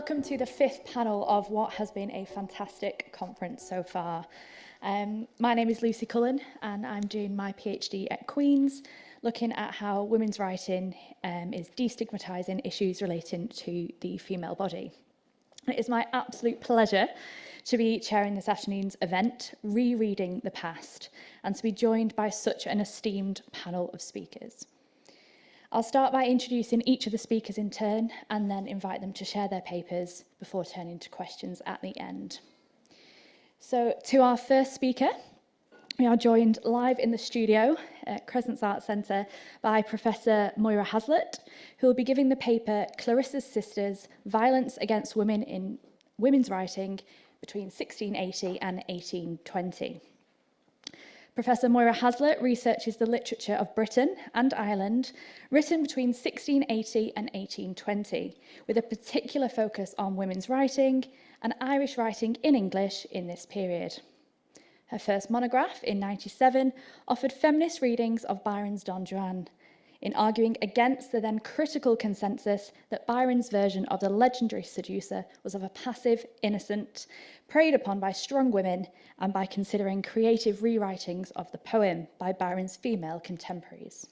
welcome to the fifth panel of what has been a fantastic conference so far. My name is Lucy Cullen and I'm doing my PhD at Queen's, looking at how women's writing is destigmatising issues relating to the female body. It is my absolute pleasure to be chairing this afternoon's event, Rereading the Past, and to be joined by such an esteemed panel of speakers. I'll start by introducing each of the speakers in turn and then invite them to share their papers before turning to questions at the end. So to our first speaker, we are joined live in the studio at Crescent Arts Centre by Professor Moyra Haslett, who will be giving the paper Clarissa's Sisters, Violence Against Women in Women's Writing between 1680 and 1820. Professor Moyra Haslett researches the literature of Britain and Ireland, written between 1680 and 1820, with a particular focus on women's writing and Irish writing in English in this period. Her first monograph, in 1997, offered feminist readings of Byron's Don Juan, in arguing against the then critical consensus that Byron's version of the legendary seducer was of a passive, innocent, preyed upon by strong women, and by considering creative rewritings of the poem by Byron's female contemporaries.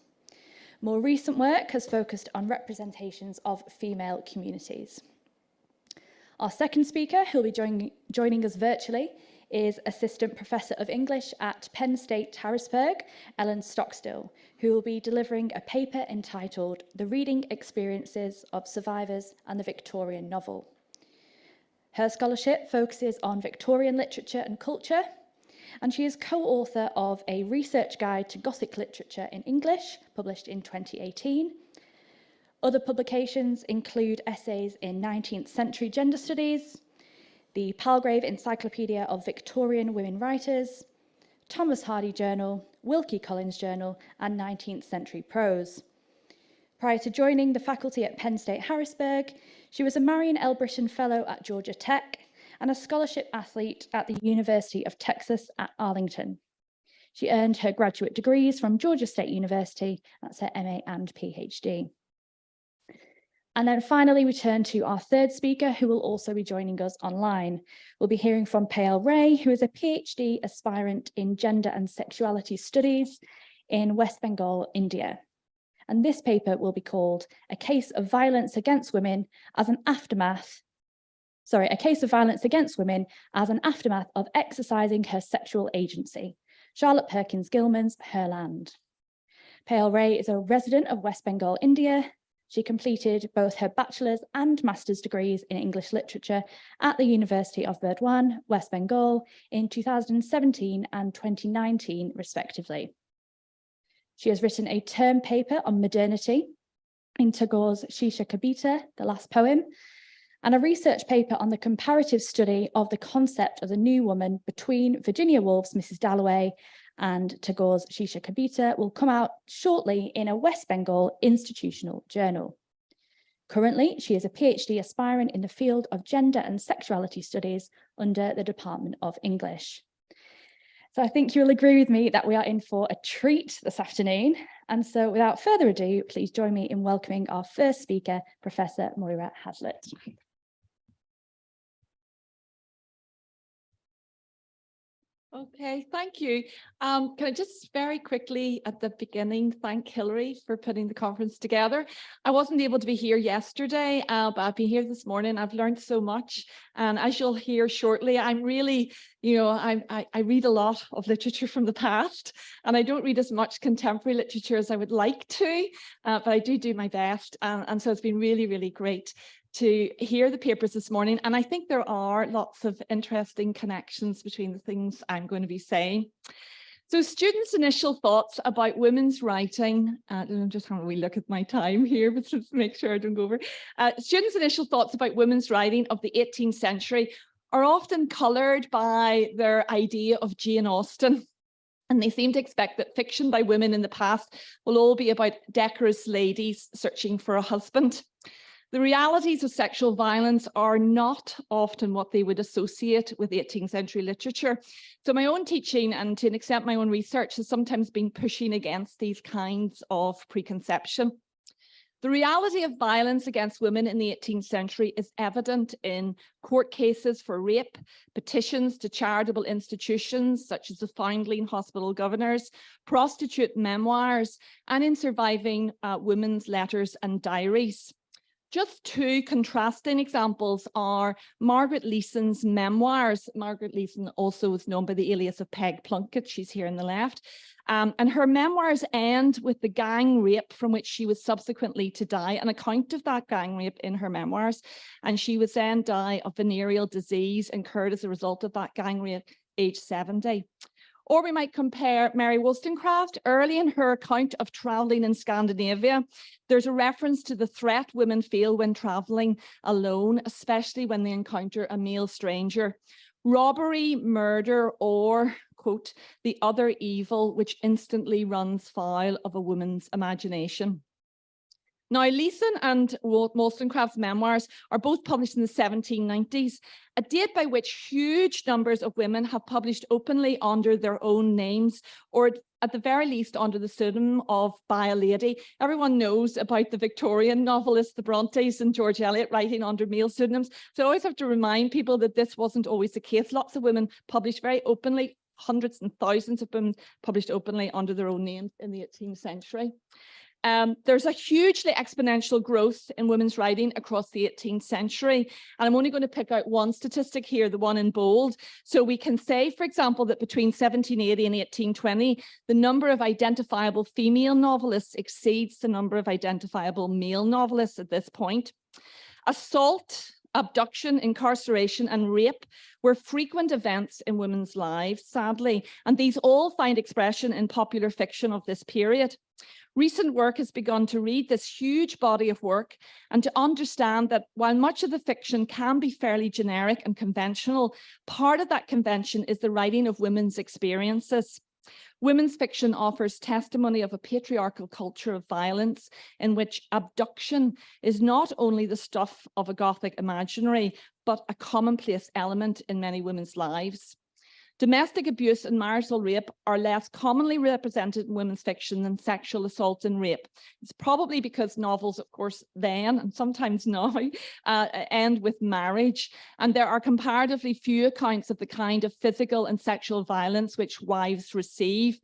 More recent work has focused on representations of female communities. Our second speaker, who will be joining us virtually, is Assistant Professor of English at Penn State, Harrisburg, Ellen Stockstill, who will be delivering a paper entitled The Reading Experiences of Survivors and the Victorian Novel. Her scholarship focuses on Victorian literature and culture, and she is co-author of a research guide to Gothic literature in English, published in 2018. Other publications include essays in 19th century gender studies, the Palgrave Encyclopedia of Victorian Women Writers, Thomas Hardy Journal, Wilkie Collins Journal, and 19th Century Prose. Prior to joining the faculty at Penn State Harrisburg, she was a Marion L. Britton Fellow at Georgia Tech and a scholarship athlete at the University of Texas at Arlington. She earned her graduate degrees from Georgia State University, that's her MA and PhD. And then finally, we turn to our third speaker, who will also be joining us online. We'll be hearing from Payal Ray, who is a PhD aspirant in Gender and Sexuality Studies in West Bengal, India. And this paper will be called A Case of Violence Against Women as an Aftermath of Exercising Her Sexual Agency. Charlotte Perkins Gilman's Her Land. Payal Ray is a resident of West Bengal, India. She completed both her bachelor's and master's degrees in English literature at the University of Burdwan, West Bengal, in 2017 and 2019, respectively. She has written a term paper on modernity in Tagore's Shisha Kabita, the last poem, and a research paper on the comparative study of the concept of the new woman between Virginia Woolf's Mrs. Dalloway and Tagore's Shisha Kabita will come out shortly in a West Bengal institutional journal. Currently, she is a PhD aspirant in the field of gender and sexuality studies under the Department of English. So I think you'll agree with me that we are in for a treat this afternoon. And so without further ado, please join me in welcoming our first speaker, Professor Moyra Haslett. Okay, thank you. Can I just very quickly at the beginning thank Hilary for putting the conference together. I wasn't able to be here yesterday, but I've been here this morning. I've learned so much. And as you'll hear shortly, I'm really, I read a lot of literature from the past, and I don't read as much contemporary literature as I would like to, but I do my best. And so it's been really, really great to hear the papers this morning. And I think there are lots of interesting connections between the things I'm going to be saying. So students' initial thoughts about women's writing, I'm just having a wee look at my time here, but to make sure I don't go over. Students' initial thoughts about women's writing of the 18th century are often coloured by their idea of Jane Austen. And they seem to expect that fiction by women in the past will all be about decorous ladies searching for a husband. The realities of sexual violence are not often what they would associate with 18th century literature. So my own teaching, and to an extent my own research, has sometimes been pushing against these kinds of preconception. The reality of violence against women in the 18th century is evident in court cases for rape, petitions to charitable institutions such as the Foundling Hospital Governors, prostitute memoirs, and in surviving women's letters and diaries. Just two contrasting examples are Margaret Leeson's memoirs. Margaret Leeson also is known by the alias of Peg Plunkett. She's here on the left. And her memoirs end with the gang rape from which she was subsequently to die, an account of that gang rape in her memoirs. And she was then die of venereal disease incurred as a result of that gang rape, age 70. Or we might compare Mary Wollstonecraft. Early in her account of traveling in Scandinavia, there's a reference to the threat women feel when traveling alone, especially when they encounter a male stranger. Robbery, murder, or, quote, the other evil which instantly runs foul of a woman's imagination. Now, Leeson and Wollstonecraft's memoirs are both published in the 1790s, a date by which huge numbers of women have published openly under their own names, or at the very least under the pseudonym of by a lady. Everyone knows about the Victorian novelists, the Brontes and George Eliot, writing under male pseudonyms. So I always have to remind people that this wasn't always the case. Lots of women published very openly, hundreds and thousands of women published openly under their own names in the 18th century. There's a hugely exponential growth in women's writing across the 18th century. And I'm only going to pick out one statistic here, the one in bold. So we can say, for example, that between 1780 and 1820, the number of identifiable female novelists exceeds the number of identifiable male novelists at this point. Assault, abduction, incarceration, and rape were frequent events in women's lives, sadly, and these all find expression in popular fiction of this period. Recent work has begun to read this huge body of work and to understand that while much of the fiction can be fairly generic and conventional, part of that convention is the writing of women's experiences. Women's fiction offers testimony of a patriarchal culture of violence in which abduction is not only the stuff of a Gothic imaginary, but a commonplace element in many women's lives. Domestic abuse and marital rape are less commonly represented in women's fiction than sexual assault and rape. It's probably because novels, of course, then and sometimes now end with marriage, and there are comparatively few accounts of the kind of physical and sexual violence which wives receive.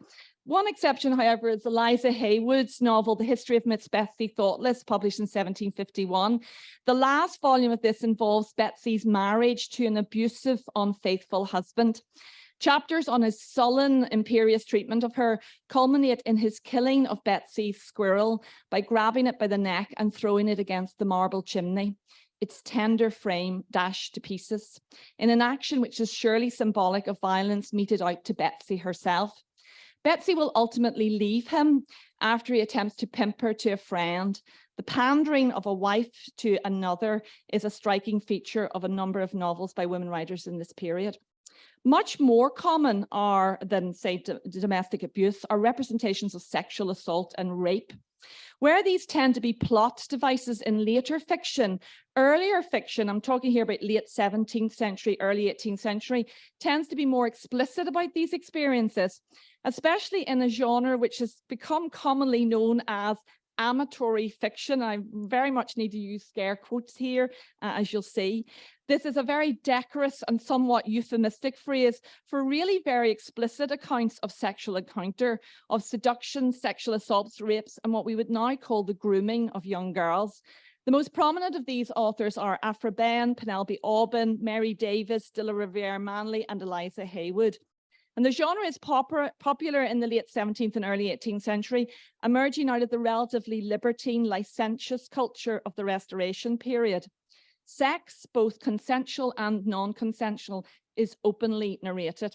One exception, however, is Eliza Haywood's novel, The History of Miss Betsy Thoughtless, published in 1751. The last volume of this involves Betsy's marriage to an abusive, unfaithful husband. Chapters on his sullen, imperious treatment of her culminate in his killing of Betsy's squirrel by grabbing it by the neck and throwing it against the marble chimney, its tender frame dashed to pieces, in an action which is surely symbolic of violence meted out to Betsy herself. Betsy will ultimately leave him after he attempts to pimp her to a friend. The pandering of a wife to another is a striking feature of a number of novels by women writers in this period. Much more common than, say, domestic abuse are representations of sexual assault and rape. Where these tend to be plot devices in later fiction, earlier fiction, I'm talking here about late 17th century, early 18th century, tends to be more explicit about these experiences, especially in a genre which has become commonly known as amatory fiction. I very much need to use scare quotes here, as you'll see. This is a very decorous and somewhat euphemistic phrase for really very explicit accounts of sexual encounter, of seduction, sexual assaults, rapes, and what we would now call the grooming of young girls. The most prominent of these authors are Aphra Behn, Penelope Aubin, Mary Davis, de la Riviere Manley, and Eliza Haywood. And the genre is popular in the late 17th and early 18th century, emerging out of the relatively libertine, licentious culture of the Restoration period. Sex, both consensual and non-consensual, is openly narrated.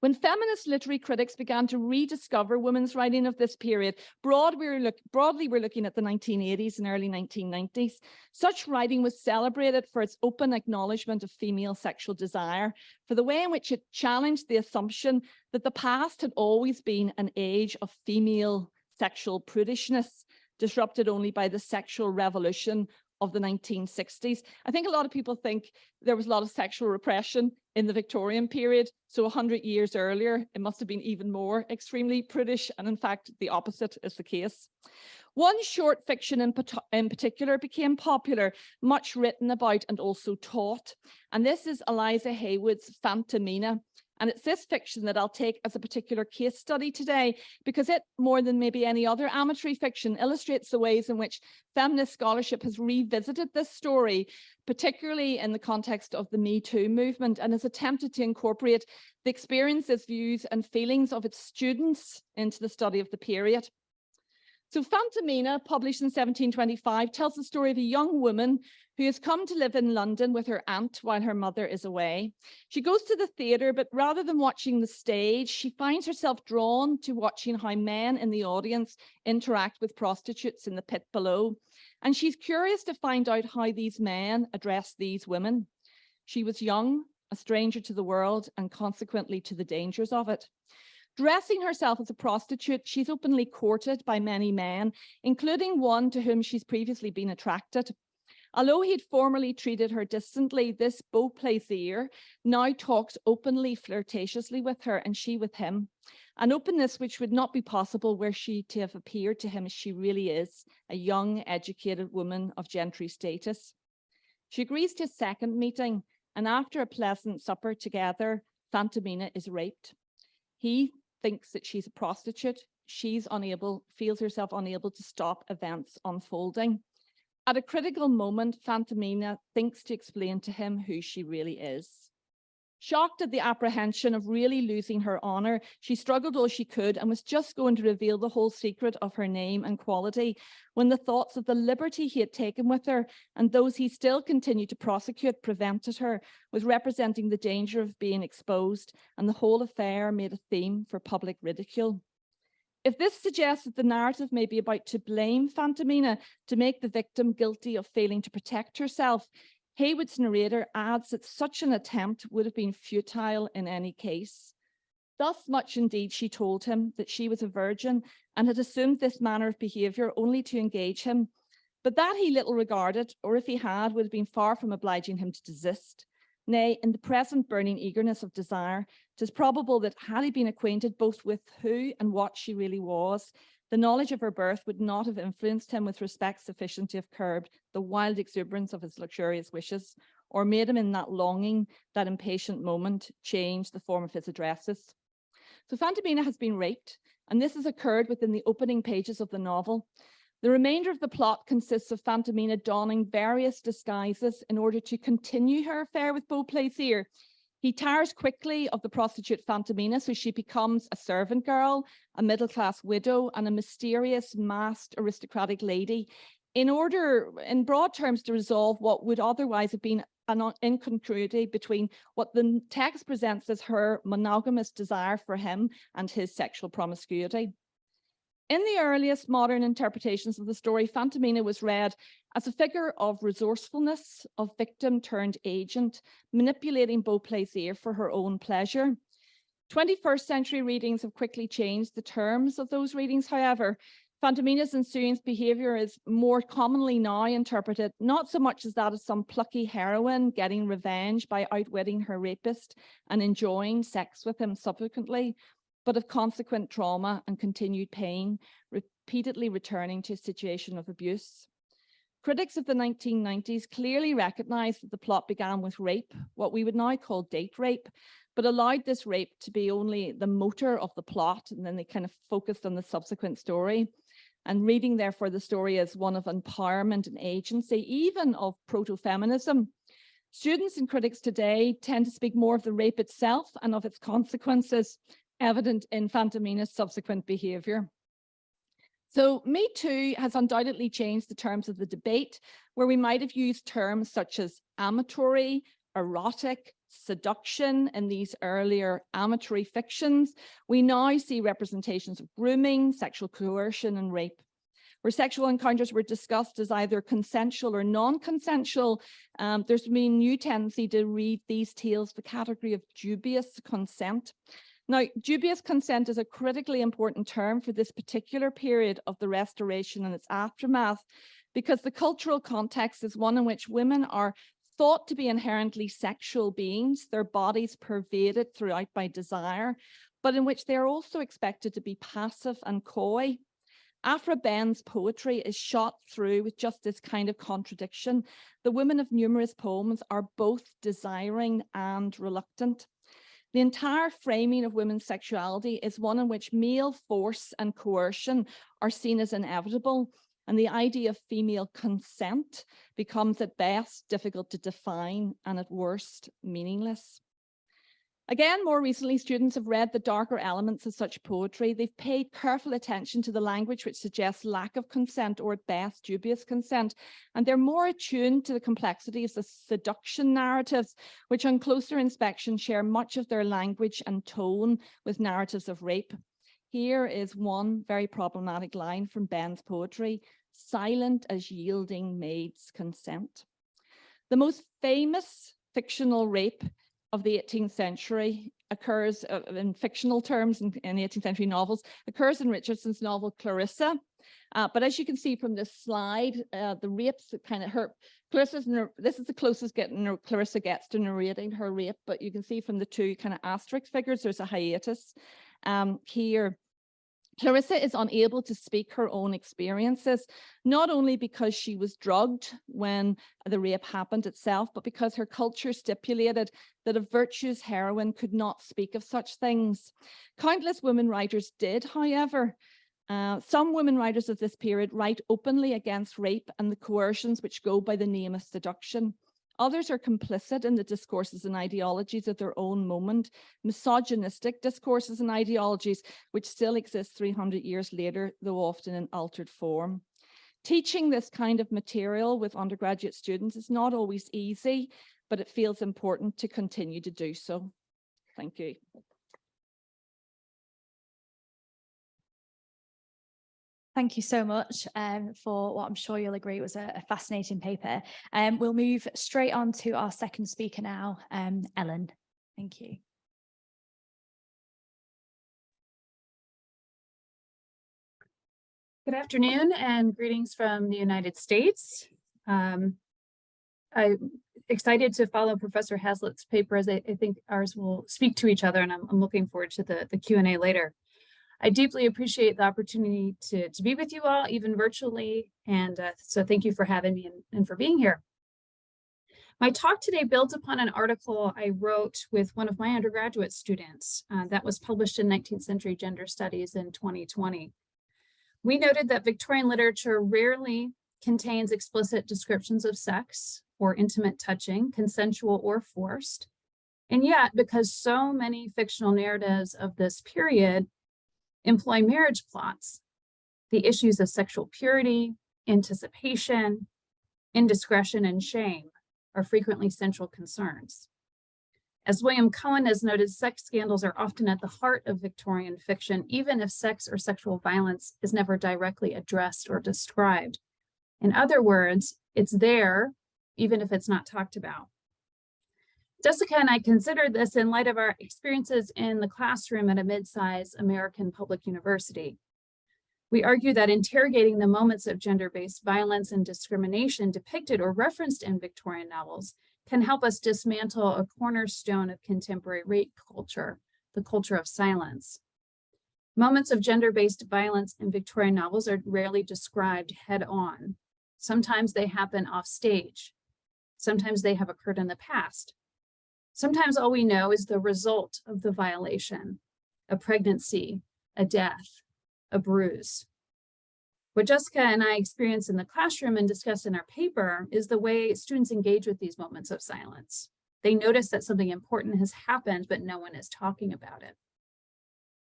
When feminist literary critics began to rediscover women's writing of this period, broadly we're looking at the 1980s and early 1990s, such writing was celebrated for its open acknowledgement of female sexual desire, for the way in which it challenged the assumption that the past had always been an age of female sexual prudishness, disrupted only by the sexual revolution of the 1960s. I think a lot of people think there was a lot of sexual repression in the Victorian period. So 100 years earlier, it must have been even more extremely prudish. And in fact, the opposite is the case. One short fiction in particular became popular, much written about and also taught. And this is Eliza Haywood's Phantomina. And it's this fiction that I'll take as a particular case study today, because it, more than maybe any other amatory fiction, illustrates the ways in which feminist scholarship has revisited this story, particularly in the context of the Me Too movement, and has attempted to incorporate the experiences, views, and feelings of its students into the study of the period. So Phantomina, published in 1725, tells the story of a young woman who has come to live in London with her aunt while her mother is away. She goes to the theatre, but rather than watching the stage, she finds herself drawn to watching how men in the audience interact with prostitutes in the pit below. And she's curious to find out how these men address these women. She was young, a stranger to the world, and consequently to the dangers of it. Dressing herself as a prostitute, she's openly courted by many men, including one to whom she's previously been attracted. Although he'd formerly treated her distantly, this beau plaisir now talks openly, flirtatiously with her, and she with him. An openness which would not be possible were she to have appeared to him as she really is, a young, educated woman of gentry status. She agrees to a second meeting, and after a pleasant supper together, Phantomina is raped. He thinks that she's a prostitute. She's feels herself unable to stop events unfolding. At a critical moment, Phantomina thinks to explain to him who she really is. Shocked at the apprehension of really losing her honor, she struggled all she could and was just going to reveal the whole secret of her name and quality when the thoughts of the liberty he had taken with her and those he still continued to prosecute prevented her, with representing the danger of being exposed, and the whole affair made a theme for public ridicule. If this suggests that the narrative may be about to blame Phantomina to make the victim guilty of failing to protect herself, Haywood's narrator adds that such an attempt would have been futile in any case. Thus much indeed she told him, that she was a virgin and had assumed this manner of behaviour only to engage him, but that he little regarded, or if he had, would have been far from obliging him to desist. Nay, in the present burning eagerness of desire, 'tis probable that had he been acquainted both with who and what she really was, the knowledge of her birth would not have influenced him with respect sufficient to have curbed the wild exuberance of his luxurious wishes, or made him in that longing, that impatient moment, change the form of his addresses. So Phantomina has been raped, and this has occurred within the opening pages of the novel. The remainder of the plot consists of Phantomina donning various disguises in order to continue her affair with beau plaisir. He tires quickly of the prostitute Phantomina, so she becomes a servant girl, a middle-class widow, and a mysterious, masked aristocratic lady, in order, in broad terms, to resolve what would otherwise have been an incongruity between what the text presents as her monogamous desire for him and his sexual promiscuity. In the earliest modern interpretations of the story, Phantomina was read as a figure of resourcefulness, of victim turned agent, manipulating beau plaisir for her own pleasure. 21st century readings have quickly changed the terms of those readings, however. Phantomina's ensuing behaviour is more commonly now interpreted not so much as that of some plucky heroine getting revenge by outwitting her rapist and enjoying sex with him subsequently, but of consequent trauma and continued pain, repeatedly returning to a situation of abuse. Critics of the 1990s clearly recognized that the plot began with rape, what we would now call date rape, but allowed this rape to be only the motor of the plot, and then they kind of focused on the subsequent story. And reading, therefore, the story as one of empowerment and agency, even of proto-feminism. Students and critics today tend to speak more of the rape itself and of its consequences, evident in Phantomina's subsequent behaviour. So Me Too has undoubtedly changed the terms of the debate, where we might have used terms such as amatory, erotic, seduction in these earlier amatory fictions. We now see representations of grooming, sexual coercion, and rape. Where sexual encounters were discussed as either consensual or non-consensual, there's been a new tendency to read these tales the category of dubious consent. Now, dubious consent is a critically important term for this particular period of the Restoration and its aftermath, because the cultural context is one in which women are thought to be inherently sexual beings, their bodies pervaded throughout by desire, but in which they are also expected to be passive and coy. Aphra Behn's poetry is shot through with just this kind of contradiction. The women of numerous poems are both desiring and reluctant. The entire framing of women's sexuality is one in which male force and coercion are seen as inevitable, and the idea of female consent becomes at best difficult to define and at worst meaningless. Again, more recently, students have read the darker elements of such poetry. They've paid careful attention to the language which suggests lack of consent or at best dubious consent, and they're more attuned to the complexities of seduction narratives, which on closer inspection share much of their language and tone with narratives of rape. Here is one very problematic line from Behn's poetry: silent as yielding maids consent. The most famous fictional rape of the 18th century occurs in fictional terms in the 18th century novels, occurs in Richardson's novel Clarissa. But as you can see from this slide, the rapes kind of her, this is the closest Clarissa gets to narrating her rape, but you can see from the two kind of asterisk figures, there's a hiatus here. Clarissa is unable to speak her own experiences, not only because she was drugged when the rape happened itself, but because her culture stipulated that a virtuous heroine could not speak of such things. Countless women writers did, however. Some women writers of this period write openly against rape and the coercions which go by the name of seduction. Others are complicit in the discourses and ideologies of their own moment, misogynistic discourses and ideologies which still exist 300 years later, though often in altered form. Teaching this kind of material with undergraduate students is not always easy, but it feels important to continue to do so. Thank you. Thank you so much for what I'm sure you'll agree was a fascinating paper. We'll move straight on to our second speaker now, Ellen. Thank you. Good afternoon and greetings from the United States. I'm excited to follow Professor Haslett's paper, as I think ours will speak to each other, and I'm looking forward to the Q&A later. I deeply appreciate the opportunity to be with you all, even virtually, and so thank you for having me and for being here. My talk today builds upon an article I wrote with one of my undergraduate students that was published in 19th Century Gender Studies in 2020. We noted that Victorian literature rarely contains explicit descriptions of sex or intimate touching, consensual or forced, and yet, because so many fictional narratives of this period employ marriage plots, the issues of sexual purity, anticipation, indiscretion, and shame are frequently central concerns. As William Cohen has noted, sex scandals are often at the heart of Victorian fiction, even if sex or sexual violence is never directly addressed or described. In other words, it's there, even if it's not talked about. Jessica and I considered this in light of our experiences in the classroom at a mid-sized American public university. We argue that interrogating the moments of gender-based violence and discrimination depicted or referenced in Victorian novels can help us dismantle a cornerstone of contemporary rape culture, the culture of silence. Moments of gender-based violence in Victorian novels are rarely described head-on. Sometimes they happen off stage. Sometimes they have occurred in the past. Sometimes all we know is the result of the violation, a pregnancy, a death, a bruise. What Jessica and I experienced in the classroom and discussed in our paper is the way students engage with these moments of silence. They notice that something important has happened, but no one is talking about it.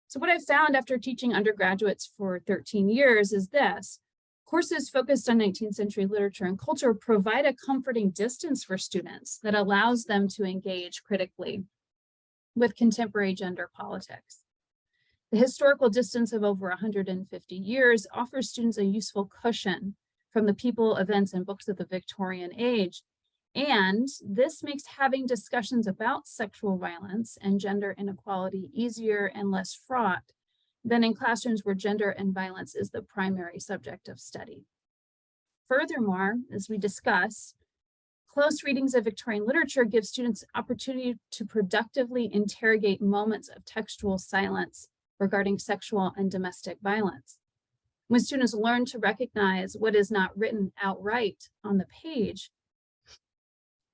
So what I've found after teaching undergraduates for 13 years is this: courses focused on 19th century literature and culture provide a comforting distance for students that allows them to engage critically with contemporary gender politics. The historical distance of over 150 years offers students a useful cushion from the people, events, and books of the Victorian age. And this makes having discussions about sexual violence and gender inequality easier and less fraught than in classrooms where gender and violence is the primary subject of study. Furthermore, as we discuss, close readings of Victorian literature give students opportunity to productively interrogate moments of textual silence regarding sexual and domestic violence. When students learn to recognize what is not written outright on the page,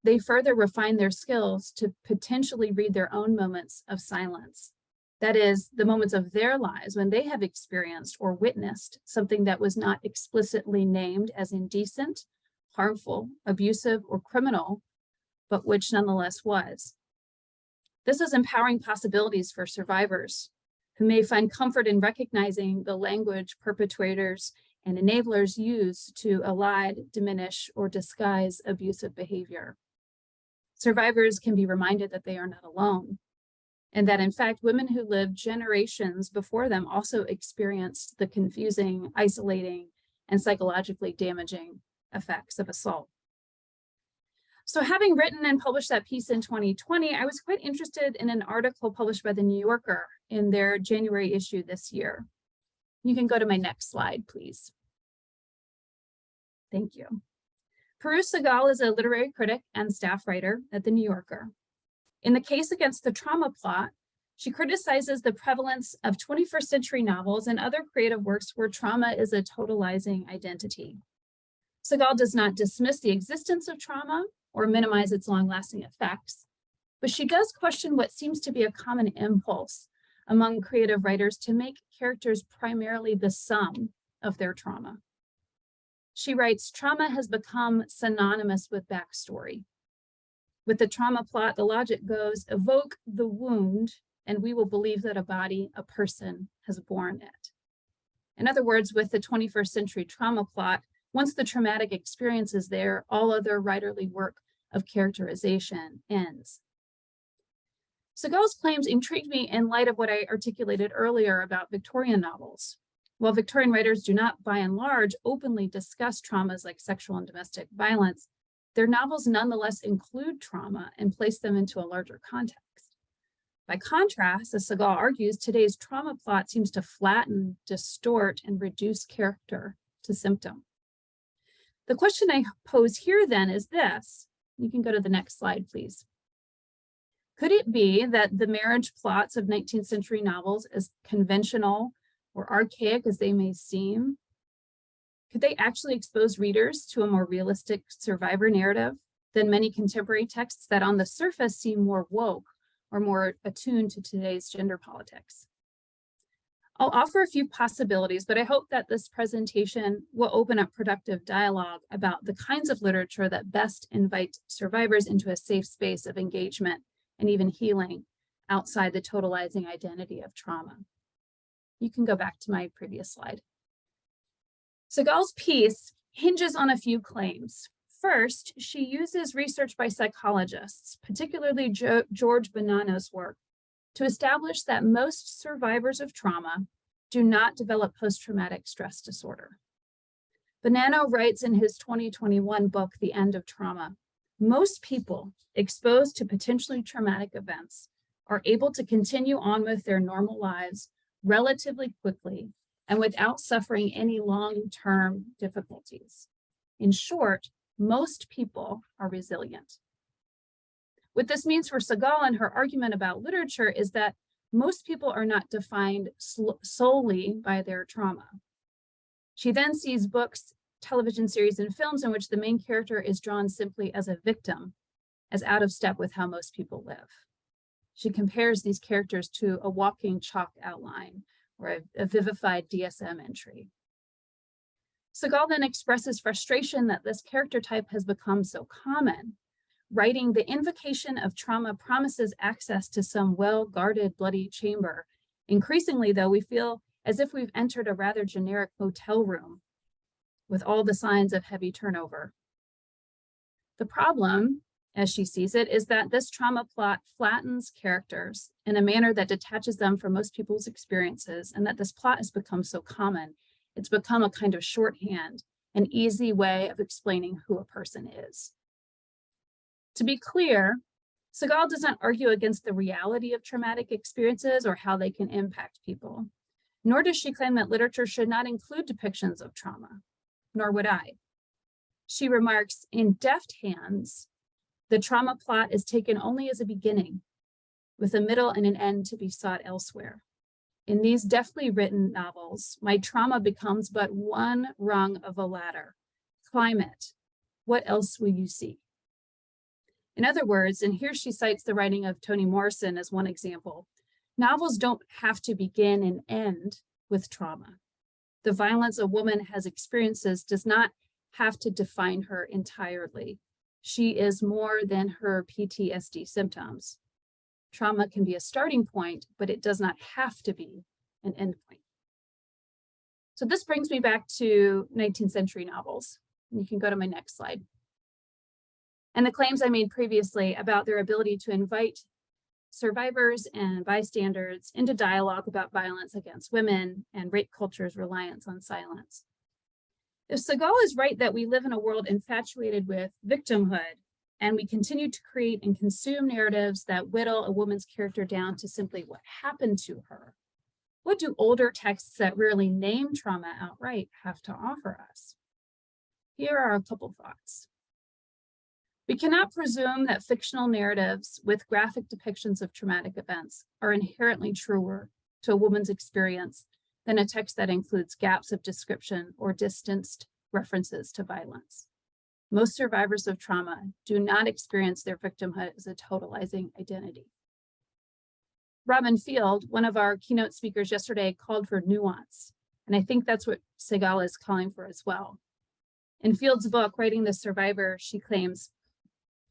they further refine their skills to potentially read their own moments of silence. That is, the moments of their lives when they have experienced or witnessed something that was not explicitly named as indecent, harmful, abusive, or criminal, but which nonetheless was. This is empowering possibilities for survivors who may find comfort in recognizing the language perpetrators and enablers use to elide, diminish, or disguise abusive behavior. Survivors can be reminded that they are not alone, and that in fact, women who lived generations before them also experienced the confusing, isolating, and psychologically damaging effects of assault. So having written and published that piece in 2020, I was quite interested in an article published by the New Yorker in their January issue this year. You can go to my next slide, please. Thank you. Peru Segal is a literary critic and staff writer at the New Yorker. In the case against the trauma plot, she criticizes the prevalence of 21st century novels and other creative works where trauma is a totalizing identity. Segal does not dismiss the existence of trauma or minimize its long-lasting effects, but she does question what seems to be a common impulse among creative writers to make characters primarily the sum of their trauma. She writes, trauma has become synonymous with backstory. With the trauma plot, the logic goes, evoke the wound, and we will believe that a body, a person, has borne it. In other words, with the 21st century trauma plot, once the traumatic experience is there, all other writerly work of characterization ends. Segal's claims intrigued me in light of what I articulated earlier about Victorian novels. While Victorian writers do not, by and large, openly discuss traumas like sexual and domestic violence, their novels nonetheless include trauma and place them into a larger context. By contrast, as Segal argues, today's trauma plot seems to flatten, distort, and reduce character to symptom. The question I pose here then is this. You can go to the next slide, please. Could it be that the marriage plots of 19th century novels, as conventional or archaic as they may seem, could they actually expose readers to a more realistic survivor narrative than many contemporary texts that on the surface seem more woke or more attuned to today's gender politics? I'll offer a few possibilities, but I hope that this presentation will open up productive dialogue about the kinds of literature that best invite survivors into a safe space of engagement and even healing outside the totalizing identity of trauma. You can go back to my previous slide. Segal's piece hinges on a few claims. First, she uses research by psychologists, particularly George Bonanno's work, to establish that most survivors of trauma do not develop post-traumatic stress disorder. Bonanno writes in his 2021 book, The End of Trauma, most people exposed to potentially traumatic events are able to continue on with their normal lives relatively quickly and without suffering any long-term difficulties. In short, most people are resilient. What this means for Segal and her argument about literature is that most people are not defined solely by their trauma. She then sees books, television series, and films in which the main character is drawn simply as a victim, as out of step with how most people live. She compares these characters to a walking chalk outline or a vivified DSM entry. Segal then expresses frustration that this character type has become so common, writing, the invocation of trauma promises access to some well-guarded bloody chamber. Increasingly, though, we feel as if we've entered a rather generic hotel room with all the signs of heavy turnover. The problem, as she sees it, is that this trauma plot flattens characters in a manner that detaches them from most people's experiences, and that this plot has become so common. It's become a kind of shorthand, an easy way of explaining who a person is. To be clear, Segal does not argue against the reality of traumatic experiences or how they can impact people, nor does she claim that literature should not include depictions of trauma, nor would I. She remarks, in deft hands, the trauma plot is taken only as a beginning, with a middle and an end to be sought elsewhere. In these deftly written novels, my trauma becomes but one rung of a ladder. Climb it. What else will you see? In other words, and here she cites the writing of Toni Morrison as one example, novels don't have to begin and end with trauma. The violence a woman has experiences does not have to define her entirely. She is more than her PTSD symptoms. Trauma can be a starting point, but it does not have to be an endpoint. So this brings me back to 19th century novels. You can go to my next slide. And the claims I made previously about their ability to invite survivors and bystanders into dialogue about violence against women and rape culture's reliance on silence. If Seagal is right that we live in a world infatuated with victimhood, and we continue to create and consume narratives that whittle a woman's character down to simply what happened to her, what do older texts that rarely name trauma outright have to offer us? Here are a couple thoughts. We cannot presume that fictional narratives with graphic depictions of traumatic events are inherently truer to a woman's experience than a text that includes gaps of description or distanced references to violence. Most survivors of trauma do not experience their victimhood as a totalizing identity. Robin Field, one of our keynote speakers yesterday, called for nuance, and I think that's what Seagal is calling for as well. In Field's book, Writing the Survivor, she claims,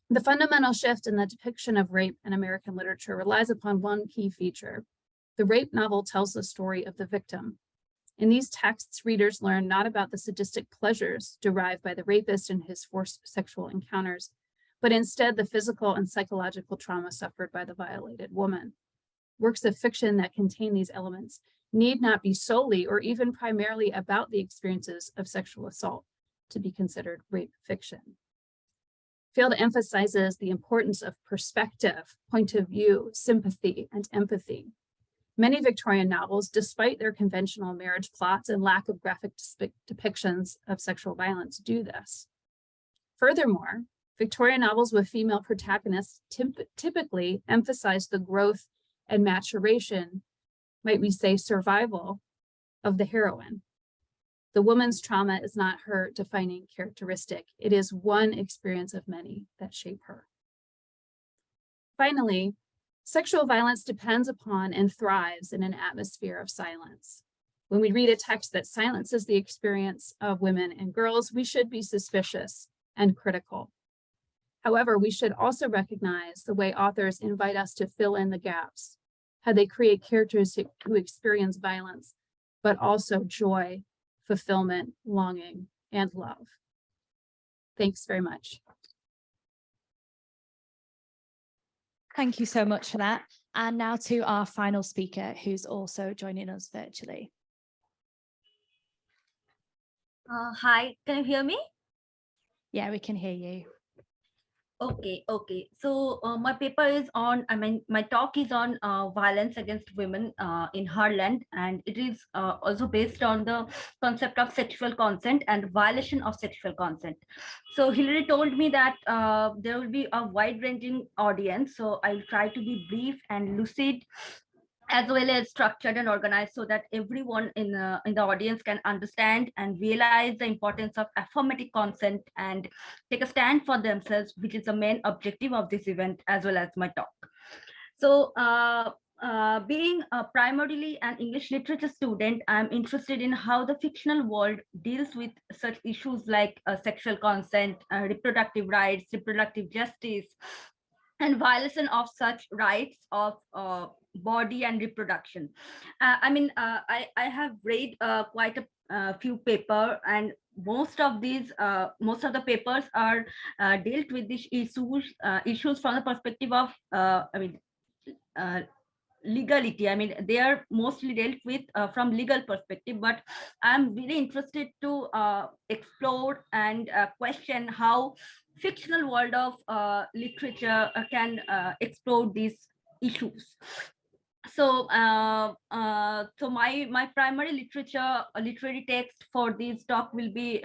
the fundamental shift in the depiction of rape in American literature relies upon one key feature. The rape novel tells the story of the victim. In these texts, readers learn not about the sadistic pleasures derived by the rapist in his forced sexual encounters, but instead the physical and psychological trauma suffered by the violated woman. Works of fiction that contain these elements need not be solely or even primarily about the experiences of sexual assault to be considered rape fiction. Field emphasizes the importance of perspective, point of view, sympathy, and empathy. Many Victorian novels, despite their conventional marriage plots and lack of graphic depictions of sexual violence, do this. Furthermore, Victorian novels with female protagonists typically emphasize the growth and maturation, might we say survival, of the heroine. The woman's trauma is not her defining characteristic. It is one experience of many that shape her. Finally, sexual violence depends upon and thrives in an atmosphere of silence. When we read a text that silences the experience of women and girls, we should be suspicious and critical. However, we should also recognize the way authors invite us to fill in the gaps, how they create characters who experience violence, but also joy, fulfillment, longing, and love. Thanks very much. Thank you so much for that. And now to our final speaker, who's also joining us virtually. Hi, can you hear me? Yeah, we can hear you. Okay. So my paper is on, my talk is on violence against women in her land, and it is also based on the concept of sexual consent and violation of sexual consent. So Hilary told me that there will be a wide-ranging audience, so I'll try to be brief and lucid, as well as structured and organized, so that everyone in the audience can understand and realize the importance of affirmative consent and take a stand for themselves, which is the main objective of this event as well as my talk. So being primarily an English literature student, I'm interested in how the fictional world deals with such issues like sexual consent, reproductive rights, reproductive justice, and violation of such rights of body and reproduction. I have read quite a few papers, and most of the papers are dealt with these issues from the perspective of legality. They are mostly dealt with from legal perspective, but I'm really interested to explore and question how fictional world of literature can explore these issues. So so my primary literary text for this talk will be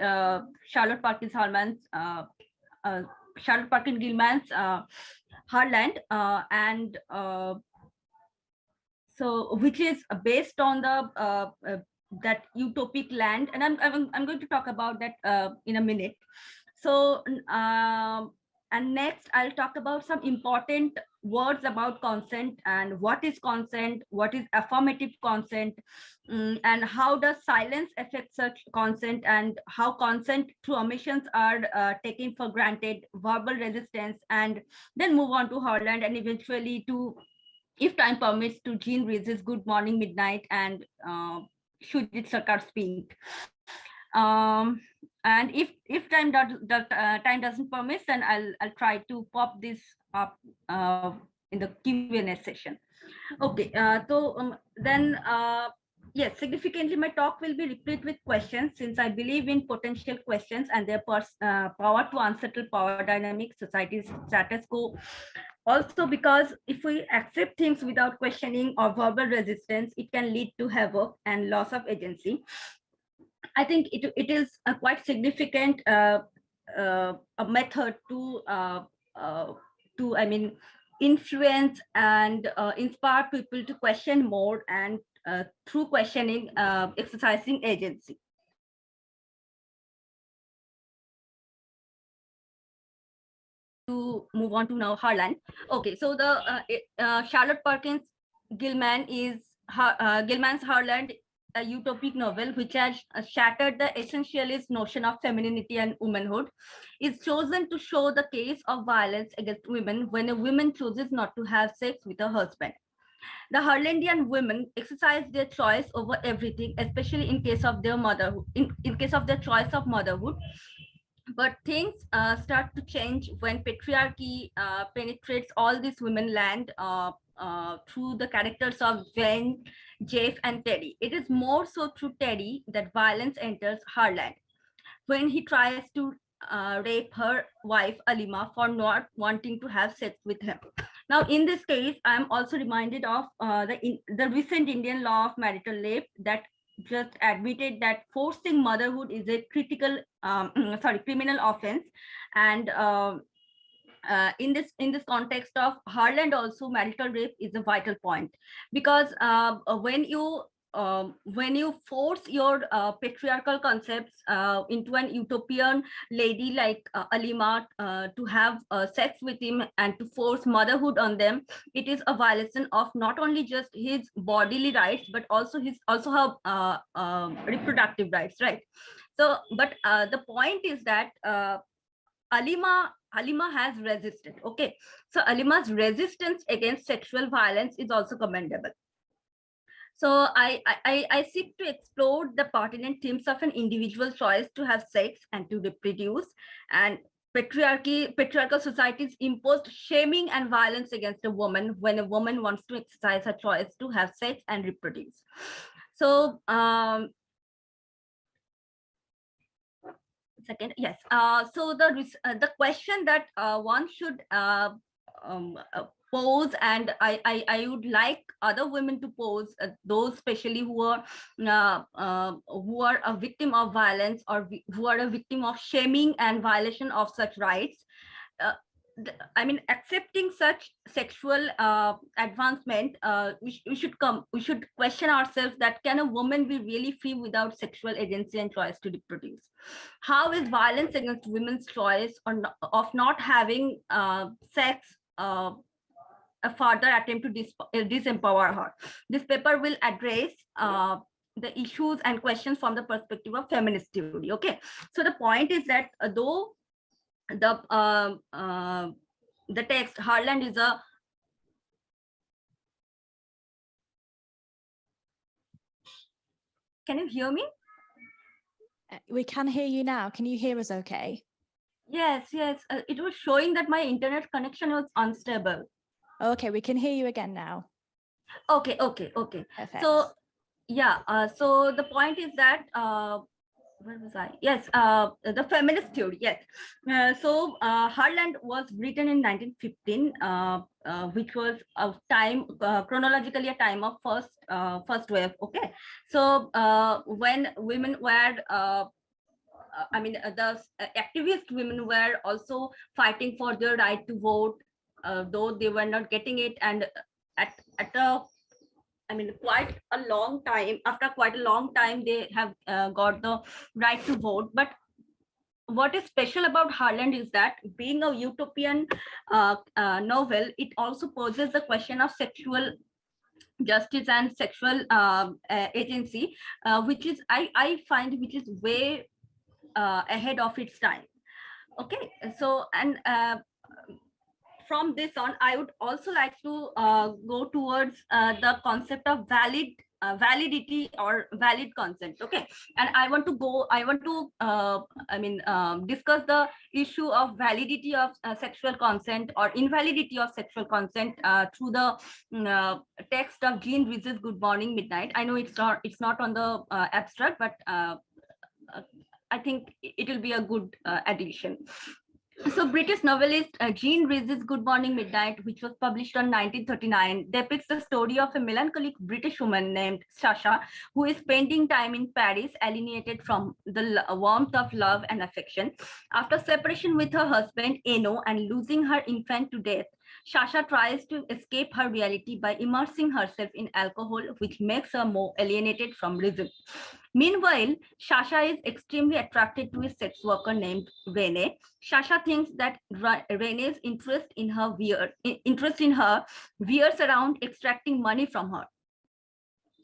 Charlotte Perkins Gilman's Harland, and so which is based on the that utopic land, and I'm going to talk about that in a minute. So and next I'll talk about some important words about consent, and what is consent, what is affirmative consent, and how does silence affect such consent, and how consent through omissions are taken for granted, verbal resistance, and then move on to Harland, and eventually to, if time permits, to Jean Rees's Good Morning Midnight and Shujit Sarkar's Pink. And if time doesn't permit, then I'll try to pop this up in the Q&A session. Okay, so then yes, significantly my talk will be replete with questions, since I believe in potential questions and their power to unsettle power dynamics, society's status quo. Also, because if we accept things without questioning or verbal resistance, it can lead to havoc and loss of agency. I think it is a quite significant a method to I mean, influence and inspire people to question more, and through questioning, exercising agency. To move on to now Harland. Okay, so the Charlotte Perkins Gilman is Gilman's Harland, a utopic novel which has shattered the essentialist notion of femininity and womanhood, is chosen to show the case of violence against women when a woman chooses not to have sex with her husband. The Harlandian women exercise their choice over everything, especially in case of their motherhood, in case of their choice of motherhood. But things start to change when patriarchy penetrates all this women land through the characters of Jane, Jeff, and Teddy. It is more so through Teddy that violence enters Harland, when he tries to rape her wife Alima for not wanting to have sex with him. Now, in this case, I am also reminded of the recent Indian law of marital rape that just admitted that forcing motherhood is a criminal offense, and in this context of Harland, also marital rape is a vital point, because when you force your patriarchal concepts into an utopian lady like Alima to have sex with him and to force motherhood on them, it is a violation of not only just his bodily rights, but also her reproductive rights, right? So, but the point is that Alima has resisted. Okay, so Alima's resistance against sexual violence is also commendable. So I seek to explore the pertinent themes of an individual choice to have sex and to reproduce, and patriarchal societies imposed shaming and violence against a woman when a woman wants to exercise her choice to have sex and reproduce. So second, yes. So the question that one should pose, and I would like other women to pose, those especially who are a victim of violence, or who are a victim of shaming and violation of such rights. I mean, accepting such sexual advancement, we should question ourselves that can a woman be really free without sexual agency and choice to reproduce? How is violence against women's choice of not having sex a further attempt to disempower her? This paper will address the issues and questions from the perspective of feminist theory. Okay, so the point is that though the text Harland is a can you hear me? We can hear you now. Can you hear us okay? Yes, it was showing that my internet connection was unstable. Okay, we can hear you again now. Okay. Perfect. So yeah, so the point is that where was I? Yes, the feminist theory. Yes. So Harland was written in 1915 which was a time chronologically a time of first wave. Okay, so when women were the activist women were also fighting for their right to vote, though they were not getting it, and at a quite a long time, after quite a long time, they have got the right to vote. But what is special about Harland is that, being a utopian novel, it also poses the question of sexual justice and sexual agency, which is I find which is way ahead of its time. Okay, so and from this on, I would also like to go towards the concept of validity or valid consent. Okay, and I want to discuss the issue of validity of sexual consent or invalidity of sexual consent through the text of Jean Rhys's Good Morning Midnight. I know it's not on the abstract, but I think it will be a good addition. So British novelist Jean Rhys's Good Morning Midnight, which was published on 1939, depicts the story of a melancholic British woman named Sasha, who is spending time in Paris, alienated from the warmth of love and affection. After separation with her husband, Eno, and losing her infant to death, Sasha tries to escape her reality by immersing herself in alcohol, which makes her more alienated from reason. Meanwhile, Sasha is extremely attracted to a sex worker named Rene. Sasha thinks that Rene's interest in her veers around extracting money from her.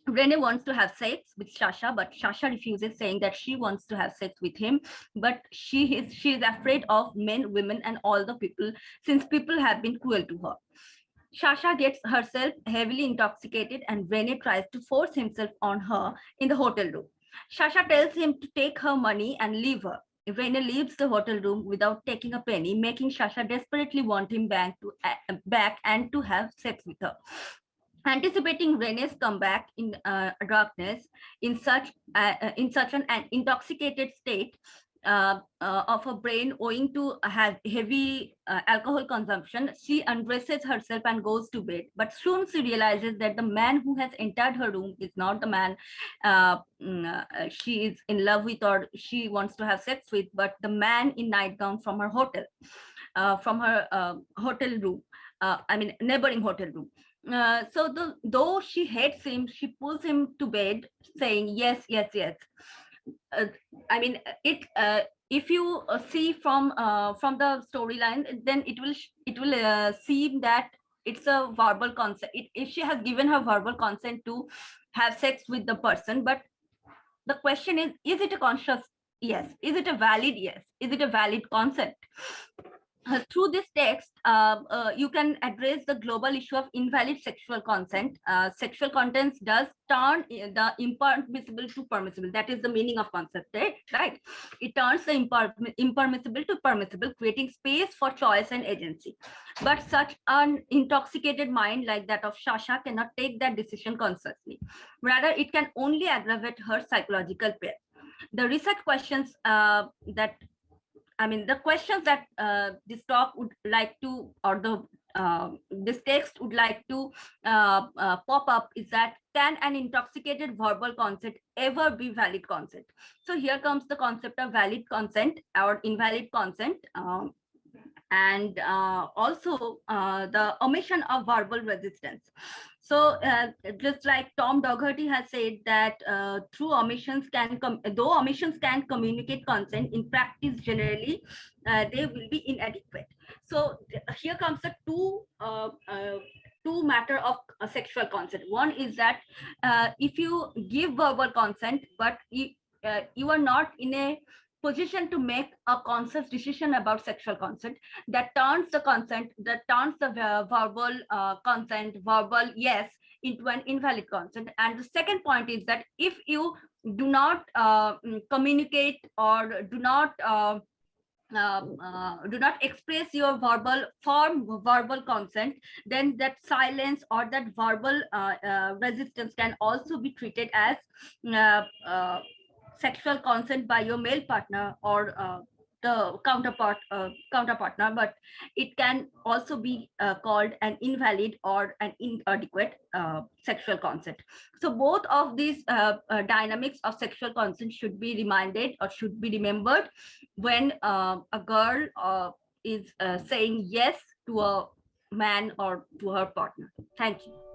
Rene wants to have sex with Sasha, but Sasha refuses, saying that she wants to have sex with him, but she is afraid of men, women, and all the people, since people have been cruel to her. Sasha gets herself heavily intoxicated, and Rene tries to force himself on her in the hotel room. Sasha tells him to take her money and leave her. Rene leaves the hotel room without taking a penny, making Sasha desperately want him back and to have sex with her. Anticipating Rene's comeback in darkness, in such an intoxicated state of her brain owing to heavy alcohol consumption, she undresses herself and goes to bed. But soon she realizes that the man who has entered her room is not the man she is in love with or she wants to have sex with, but the man in nightgown from her hotel, hotel room, neighboring hotel room. Though she hates him, she pulls him to bed, saying yes, yes, yes. If you see from the storyline, then it will seem that it's a verbal consent. If she has given her verbal consent to have sex with the person, but the question is it a conscious yes? Is it a valid yes? Is it a valid consent? Through this text, you can address the global issue of invalid sexual consent. Sexual contents does turn the impermissible to permissible. That is the meaning of concept, right? It turns the impermissible to permissible, creating space for choice and agency. But such an intoxicated mind like that of Sasha cannot take that decision consciously. Rather, it can only aggravate her psychological pain. The research questions the questions that this talk would like to, or this text would like to pop up is that, can an intoxicated verbal consent ever be valid consent? So here comes the concept of valid consent or invalid consent, and also the omission of verbal resistance. So just like Tom Dougherty has said that though omissions can communicate consent, in practice generally they will be inadequate. So here comes the two matter of sexual consent. One is that if you give verbal consent, but you are not in a position to make a conscious decision about sexual consent, that turns the verbal consent, verbal yes, into an invalid consent. And the second point is that if you do not communicate or do not express your verbal consent, then that silence or that verbal resistance can also be treated as sexual consent by your male partner or the counterpartner, but it can also be called an invalid or an inadequate sexual consent. So both of these dynamics of sexual consent should be reminded or should be remembered when a girl is saying yes to a man or to her partner. Thank you.